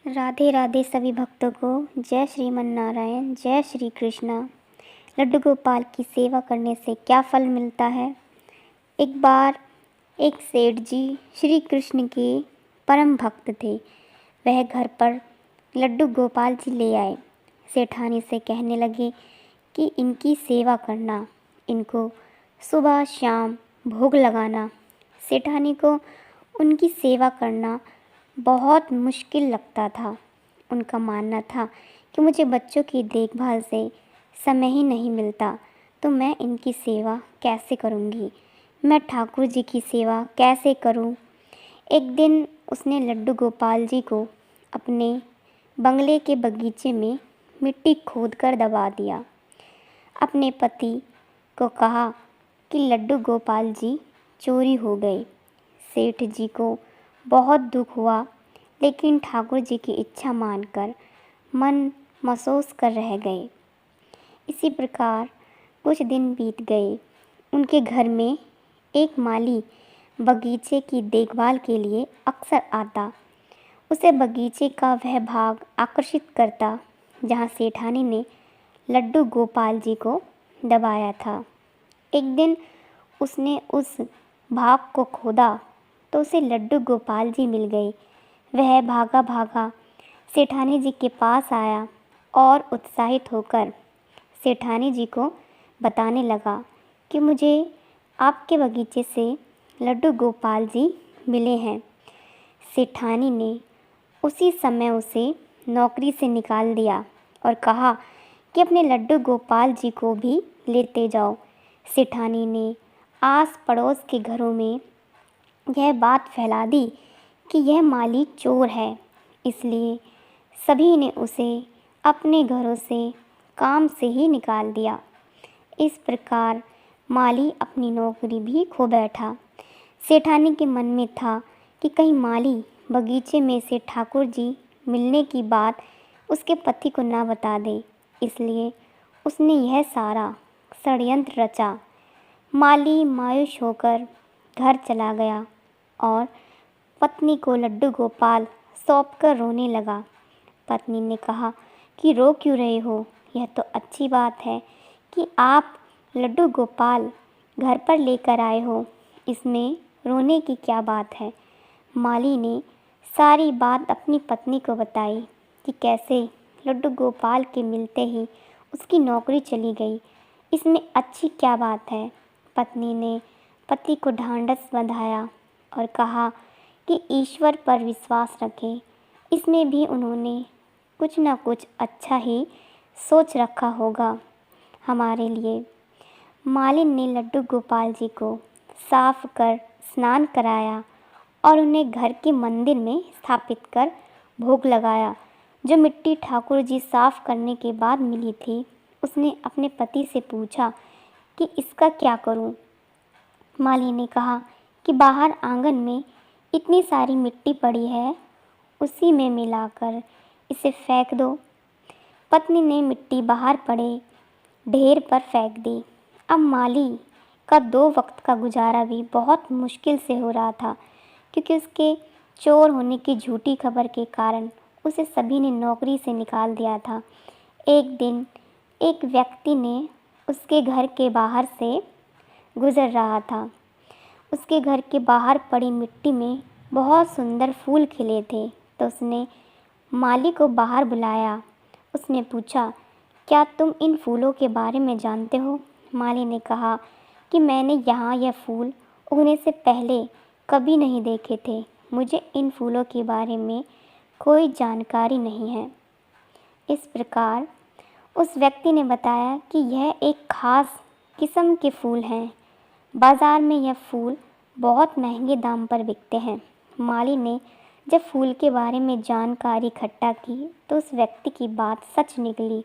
राधे राधे सभी भक्तों को। जय श्रीमन नारायण, जय श्री कृष्णा। लड्डू गोपाल की सेवा करने से क्या फल मिलता है। एक बार एक सेठ जी श्री कृष्ण के परम भक्त थे। वह घर पर लड्डू गोपाल जी ले आए। सेठानी से कहने लगे कि इनकी सेवा करना, इनको सुबह शाम भोग लगाना। सेठानी को उनकी सेवा करना बहुत मुश्किल लगता था। उनका मानना था कि मुझे बच्चों की देखभाल से समय ही नहीं मिलता, तो मैं इनकी सेवा कैसे करूँगी, मैं ठाकुर जी की सेवा कैसे करूँ। एक दिन उसने लड्डू गोपाल जी को अपने बंगले के बगीचे में मिट्टी खोदकर दबा दिया। अपने पति को कहा कि लड्डू गोपाल जी चोरी हो गए। सेठ जी को बहुत दुख हुआ, लेकिन ठाकुर जी की इच्छा मानकर मन महसूस कर रह गए। इसी प्रकार कुछ दिन बीत गए। उनके घर में एक माली बगीचे की देखभाल के लिए अक्सर आता। उसे बगीचे का वह भाग आकर्षित करता जहाँ सेठानी ने लड्डू गोपाल जी को दबाया था। एक दिन उसने उस भाग को खोदा तो उसे लड्डू गोपाल जी मिल गए। वह भागा भागा सेठानी जी के पास आया और उत्साहित होकर सेठानी जी को बताने लगा कि मुझे आपके बगीचे से लड्डू गोपाल जी मिले हैं। सेठानी ने उसी समय उसे नौकरी से निकाल दिया और कहा कि अपने लड्डू गोपाल जी को भी लेते जाओ। सेठानी ने आस पड़ोस के घरों में यह बात फैला दी कि यह माली चोर है, इसलिए सभी ने उसे अपने घरों से काम से ही निकाल दिया। इस प्रकार माली अपनी नौकरी भी खो बैठा। सेठानी के मन में था कि कहीं माली बगीचे में से ठाकुर जी मिलने की बात उसके पति को ना बता दे, इसलिए उसने यह सारा षड्यंत्र रचा। माली मायूस होकर घर चला गया और पत्नी को लड्डू गोपाल सौंपकर रोने लगा। पत्नी ने कहा कि रो क्यों रहे हो, यह तो अच्छी बात है कि आप लड्डू गोपाल घर पर लेकर आए हो, इसमें रोने की क्या बात है। माली ने सारी बात अपनी पत्नी को बताई कि कैसे लड्डू गोपाल के मिलते ही उसकी नौकरी चली गई, इसमें अच्छी क्या बात है। पत्नी ने पति को ढांढस बंधाया और कहा कि ईश्वर पर विश्वास रखें, इसमें भी उन्होंने कुछ न कुछ अच्छा ही सोच रखा होगा हमारे लिए। मालिन ने लड्डू गोपाल जी को साफ कर स्नान कराया और उन्हें घर के मंदिर में स्थापित कर भोग लगाया। जो मिट्टी ठाकुर जी साफ करने के बाद मिली थी, उसने अपने पति से पूछा कि इसका क्या करूं। माली ने कहा कि बाहर आंगन में इतनी सारी मिट्टी पड़ी है, उसी में मिलाकर इसे फेंक दो। पत्नी ने मिट्टी बाहर पड़े ढेर पर फेंक दी। अब माली का 2 वक्त का गुजारा भी बहुत मुश्किल से हो रहा था, क्योंकि उसके चोर होने की झूठी खबर के कारण उसे सभी ने नौकरी से निकाल दिया था। एक दिन एक व्यक्ति ने उसके घर के बाहर से गुजर रहा था। उसके घर के बाहर पड़ी मिट्टी में बहुत सुंदर फूल खिले थे, तो उसने माली को बाहर बुलाया। उसने पूछा, क्या तुम इन फूलों के बारे में जानते हो। माली ने कहा कि मैंने यहाँ यह फूल उगने से पहले कभी नहीं देखे थे, मुझे इन फूलों के बारे में कोई जानकारी नहीं है। इस प्रकार उस व्यक्ति ने बताया कि यह एक खास किस्म के फूल हैं, बाज़ार में यह फूल बहुत महंगे दाम पर बिकते हैं। माली ने जब फूल के बारे में जानकारी इकट्ठा की तो उस व्यक्ति की बात सच निकली।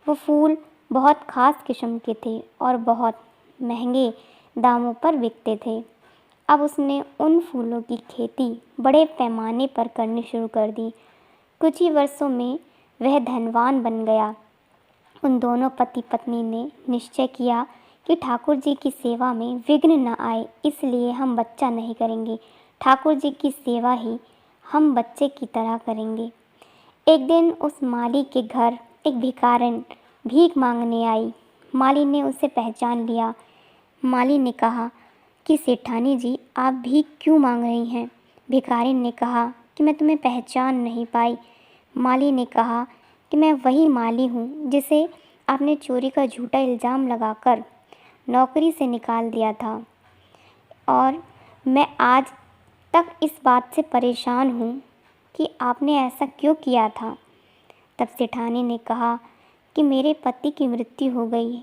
वो फूल बहुत ख़ास किस्म के थे और बहुत महंगे दामों पर बिकते थे। अब उसने उन फूलों की खेती बड़े पैमाने पर करनी शुरू कर दी। कुछ ही वर्षों में वह धनवान बन गया। उन दोनों पति पत्नी ने निश्चय किया कि ठाकुर जी की सेवा में विघ्न न आए, इसलिए हम बच्चा नहीं करेंगे, ठाकुर जी की सेवा ही हम बच्चे की तरह करेंगे। एक दिन उस माली के घर एक भिखारिन भीख मांगने आई। माली ने उसे पहचान लिया। माली ने कहा कि सेठानी जी, आप भीख क्यों मांग रही हैं? भिखारिन ने कहा कि मैं तुम्हें पहचान नहीं पाई। माली ने कहा कि मैं वही माली हूँ जिसे आपने चोरी का झूठा इल्ज़ाम लगाकर नौकरी से निकाल दिया था, और मैं आज तक इस बात से परेशान हूँ कि आपने ऐसा क्यों किया था। तब सेठानी ने कहा कि मेरे पति की मृत्यु हो गई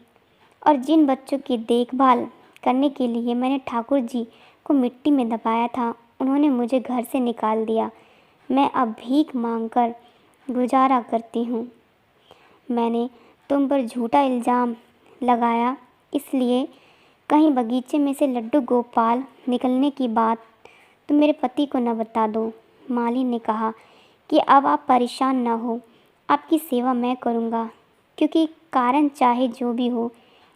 और जिन बच्चों की देखभाल करने के लिए मैंने ठाकुर जी को मिट्टी में दबाया था, उन्होंने मुझे घर से निकाल दिया। मैं अब भीख मांगकर गुजारा करती हूँ। मैंने तुम पर झूठा इल्ज़ाम लगाया, इसलिए कहीं बगीचे में से लड्डू गोपाल निकलने की बात तुम मेरे पति को न बता दो। माली ने कहा कि अब आप परेशान ना हो, आपकी सेवा मैं करूँगा, क्योंकि कारण चाहे जो भी हो,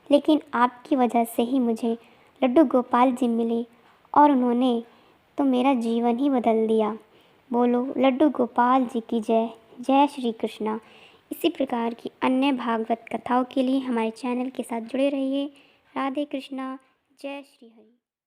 लेकिन आपकी वजह से ही मुझे लड्डू गोपाल जी मिले और उन्होंने तो मेरा जीवन ही बदल दिया। बोलो लड्डू गोपाल जी की जय। जय श्री कृष्णा। इसी प्रकार की अन्य भागवत कथाओं के लिए हमारे चैनल के साथ जुड़े रहिए। राधे कृष्णा। जय श्री हरि।